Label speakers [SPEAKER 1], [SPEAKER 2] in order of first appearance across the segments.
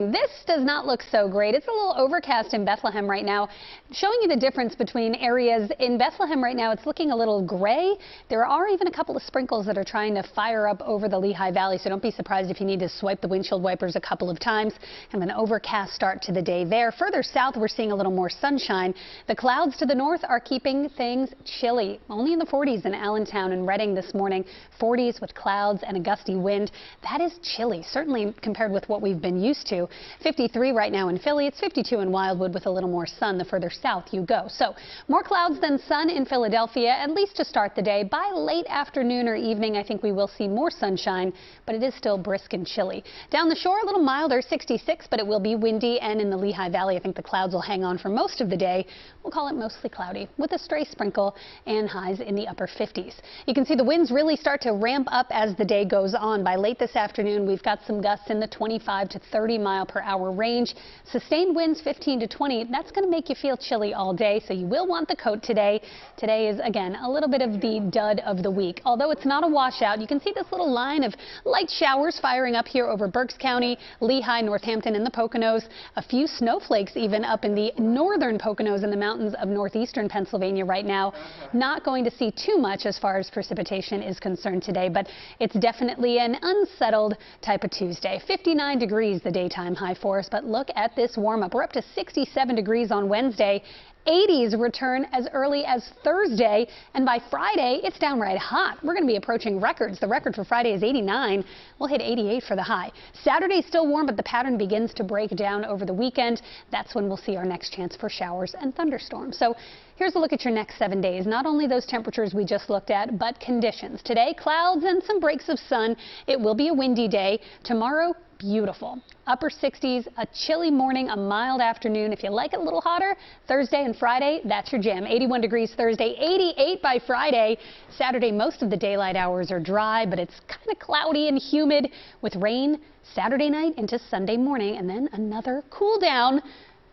[SPEAKER 1] This does not look so great. It's a little overcast in Bethlehem right now, showing you the difference between areas. In Bethlehem right now, it's looking a little gray. There are even a couple of sprinkles that are trying to fire up over the Lehigh Valley, so don't be surprised if you need to swipe the windshield wipers a couple of times. Kind of an overcast start to the day there. Further south, we're seeing a little more sunshine. The clouds to the north are keeping things chilly. Only in the 40s in Allentown and Reading this morning. 40s with clouds and a gusty wind. That is chilly, certainly compared with what we've been used to. 53 right now in Philly. It's 52 in Wildwood with a little more sun the further south you go. So more clouds than sun in Philadelphia, at least to start the day. By late afternoon or evening, I think we will see more sunshine, but it is still brisk and chilly. Down the shore, a little milder, 66, but it will be windy, and in the Lehigh Valley, I think the clouds will hang on for most of the day. We'll call it mostly cloudy with a stray sprinkle and highs in the upper 50s. You can see the winds really start to ramp up as the day goes on. By late this afternoon, we've got some gusts in the 25 to 30 mile per hour range. Sustained winds 15 to 20. That's going to make you feel chilly all day, so you will want the coat today. Today is, again, a little bit of the dud of the week. Although it's not a washout, you can see this little line of light showers firing up here over Berks County, Lehigh, Northampton, and the Poconos. A few snowflakes even up in the northern Poconos and the mountains of northeastern Pennsylvania right now. Not going to see too much as far as precipitation is concerned today, but it's definitely an unsettled type of Tuesday. 59 degrees the daytime high for us, but look at this warm up. We're up to 67 degrees on Wednesday. 80s return as early as Thursday, and by Friday, it's downright hot. We're going to be approaching records. The record for Friday is 89. We'll hit 88 for the high. Saturday's still warm, but the pattern begins to break down over the weekend. That's when we'll see our next chance for showers and thunderstorms. So here's a look at your next 7 days. Not only those temperatures we just looked at, but conditions. Today, clouds and some breaks of sun. It will be a windy day. Tomorrow, beautiful. Upper 60s, a chilly morning, a mild afternoon. If you like it a little hotter, Thursday and Friday, that's your jam. 81 degrees Thursday, 88 by Friday. Saturday, most of the daylight hours are dry, but it's kind of cloudy and humid with rain Saturday night into Sunday morning, and then another cool down.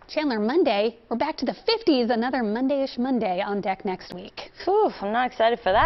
[SPEAKER 1] Chandler, Monday, we're back to the 50s, another Monday-ish Monday on deck next week.
[SPEAKER 2] Whew, I'm not excited for that.